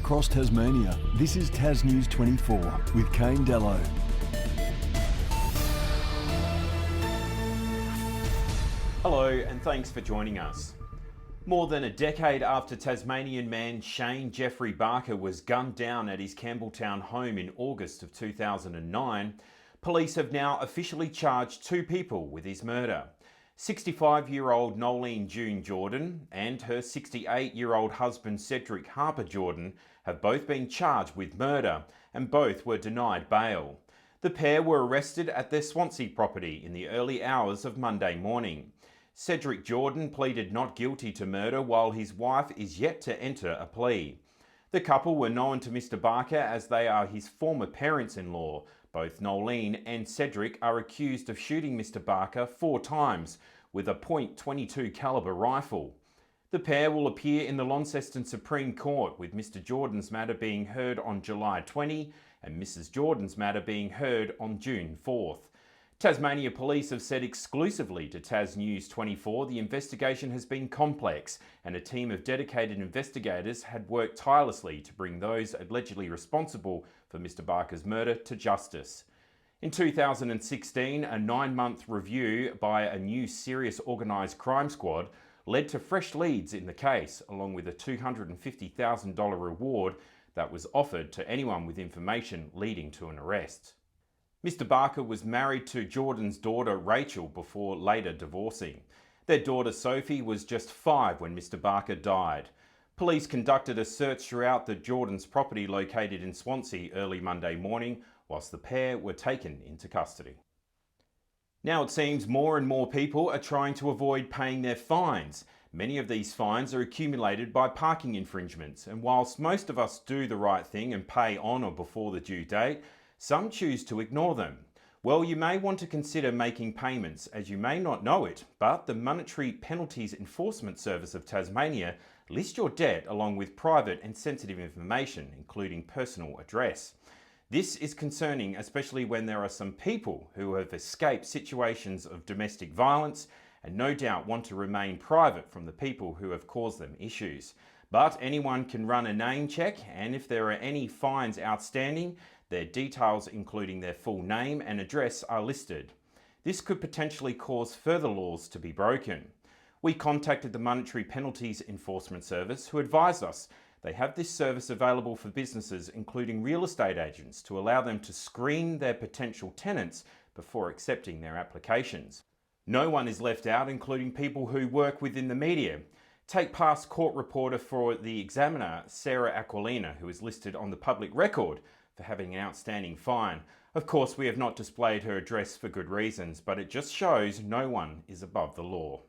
across Tasmania. This is Tas News 24 with Kane Dello. Hello and thanks for joining us. More than a decade after Tasmanian man Shane Jeffrey Barker was gunned down at his Campbelltown home in August of 2009, police have now officially charged two people with his murder. 65-year-old Nolene June Jordan and her 68-year-old husband Cedric Harper Jordan have both been charged with murder and both were denied bail. The pair were arrested at their Swansea property in the early hours of Monday morning. Cedric Jordan pleaded not guilty to murder while his wife is yet to enter a plea. The couple were known to Mr. Barker as they are his former parents-in-law. Both Nolene and Cedric are accused of shooting Mr. Barker 4 times with a .22 caliber rifle. The pair will appear in the Launceston Supreme Court, with Mr. Jordan's matter being heard on July 20 and Mrs. Jordan's matter being heard on June 4th. Tasmania Police have said exclusively to Tas News 24 the investigation has been complex and a team of dedicated investigators had worked tirelessly to bring those allegedly responsible for Mr. Barker's murder to justice. In 2016, a 9-month review by a new serious organised crime squad led to fresh leads in the case, along with a $250,000 reward that was offered to anyone with information leading to an arrest. Mr. Barker was married to Jordan's daughter Rachel before later divorcing. Their daughter Sophie was just 5 when Mr. Barker died. Police conducted a search throughout the Jordan's property located in Swansea early Monday morning, whilst the pair were taken into custody. Now it seems more and more people are trying to avoid paying their fines. Many of these fines are accumulated by parking infringements, and whilst most of us do the right thing and pay on or before the due date, some choose to ignore them. Well, you may want to consider making payments, as you may not know it, but the Monetary Penalties Enforcement Service of Tasmania lists your debt along with private and sensitive information, including personal address. This is concerning, especially when there are some people who have escaped situations of domestic violence and no doubt want to remain private from the people who have caused them issues. But anyone can run a name check, and if there are any fines outstanding, their details, including their full name and address, are listed. This could potentially cause further laws to be broken. We contacted the Monetary Penalties Enforcement Service, who advised us they have this service available for businesses, including real estate agents, to allow them to screen their potential tenants before accepting their applications. No one is left out, including people who work within the media. Take past court reporter for The Examiner, Sarah Aquilina, who is listed on the public record for having an outstanding fine. Of course, we have not displayed her address for good reasons, but it just shows no one is above the law.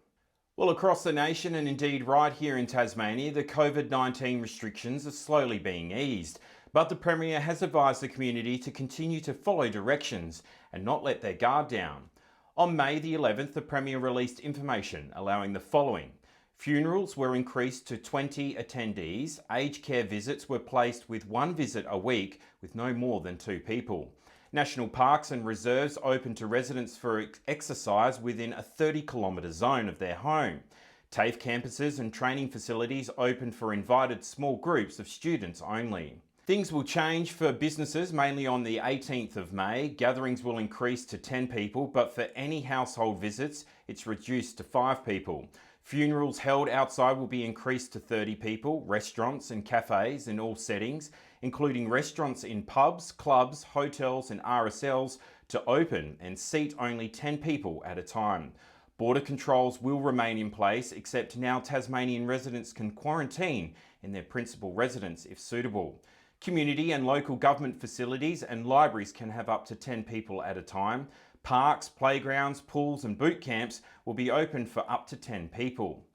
Well, across the nation and indeed right here in Tasmania, the COVID-19 restrictions are slowly being eased, but the Premier has advised the community to continue to follow directions and not let their guard down. On May the 11th, the Premier released information allowing the following. Funerals were increased to 20 attendees. Aged care visits were placed with 1 visit a week with no more than 2 people. National parks and reserves open to residents for exercise within a 30-kilometre zone of their home. TAFE campuses and training facilities open for invited small groups of students only. Things will change for businesses mainly on the 18th of May. Gatherings will increase to 10 people, but for any household visits, it's reduced to 5 people. Funerals held outside will be increased to 30 people, restaurants and cafes in all settings, including restaurants in pubs, clubs, hotels and RSLs, to open and seat only 10 people at a time. Border controls will remain in place, except now Tasmanian residents can quarantine in their principal residence if suitable. Community and local government facilities and libraries can have up to 10 people at a time. Parks, playgrounds, pools and boot camps will be open for up to 10 people.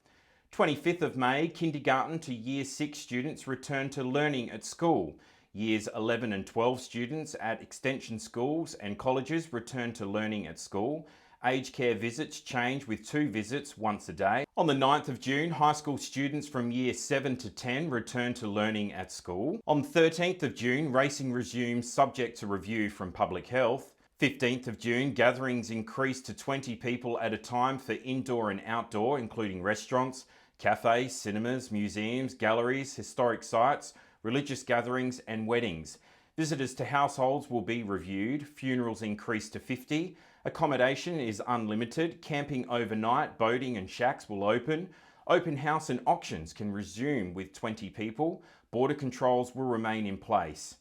25th of May, kindergarten to Year 6 students return to learning at school. Years 11 and 12 students at extension schools and colleges return to learning at school. Aged care visits change with 2 visits once a day. On the 9th of June, high school students from Year 7 to 10 return to learning at school. On 13th of June, racing resumes subject to review from Public Health. 15th of June, gatherings increased to 20 people at a time for indoor and outdoor, including restaurants, cafes, cinemas, museums, galleries, historic sites, religious gatherings and weddings. Visitors to households will be reviewed, funerals increased to 50, accommodation is unlimited, camping overnight, boating and shacks will open, open house and auctions can resume with 20 people, border controls will remain in place.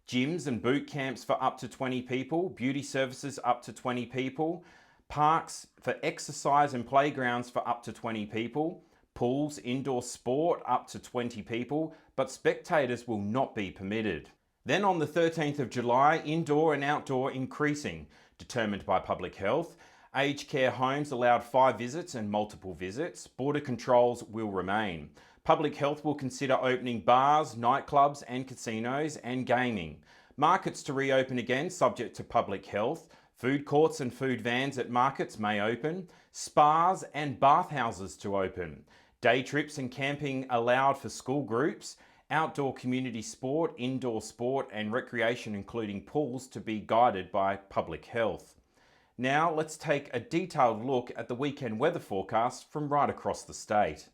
Gyms and boot camps for up to 20 people, beauty services up to 20 people, parks for exercise and playgrounds for up to 20 people, pools, indoor sport up to 20 people, but spectators will not be permitted. Then on the 13th of July, indoor and outdoor increasing, determined by public health. Aged care homes allowed 5 visits and multiple visits. Border controls will remain. Public health will consider opening bars, nightclubs and casinos and gaming. Markets to reopen again subject to public health. Food courts and food vans at markets may open. Spas and bathhouses to open. Day trips and camping allowed for school groups. Outdoor community sport, indoor sport and recreation including pools to be guided by public health. Now let's take a detailed look at the weekend weather forecast from right across the state.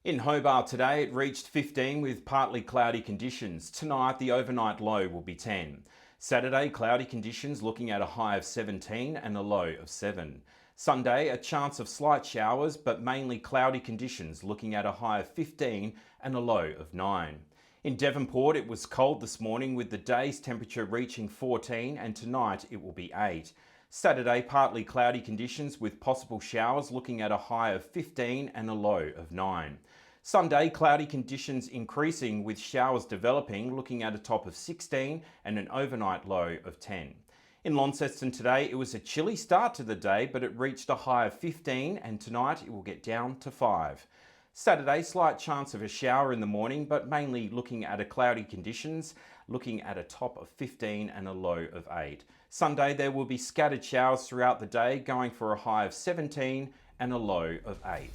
In Hobart today it reached 15 with partly cloudy conditions. Tonight the overnight low will be 10. Saturday cloudy conditions looking at a high of 17 and a low of 7. Sunday, a chance of slight showers, but mainly cloudy conditions, looking at a high of 15 and a low of 9. In Devonport, it was cold this morning with the day's temperature reaching 14 and tonight it will be 8. Saturday, partly cloudy conditions with possible showers, looking at a high of 15 and a low of 9. Sunday, cloudy conditions increasing with showers developing, looking at a top of 16 and an overnight low of 10. In Launceston today, it was a chilly start to the day, but it reached a high of 15 and tonight it will get down to 5. Saturday, slight chance of a shower in the morning, but mainly looking at a cloudy conditions, looking at a top of 15 and a low of 8. Sunday, there will be scattered showers throughout the day, going for a high of 17 and a low of 8.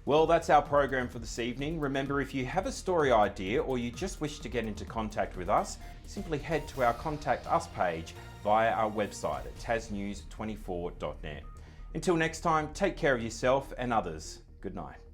Well, that's our program for this evening. Remember, if you have a story idea or you just wish to get into contact with us, simply head to our Contact Us page via our website at tasnews24.net. Until next time, take care of yourself and others. Good night.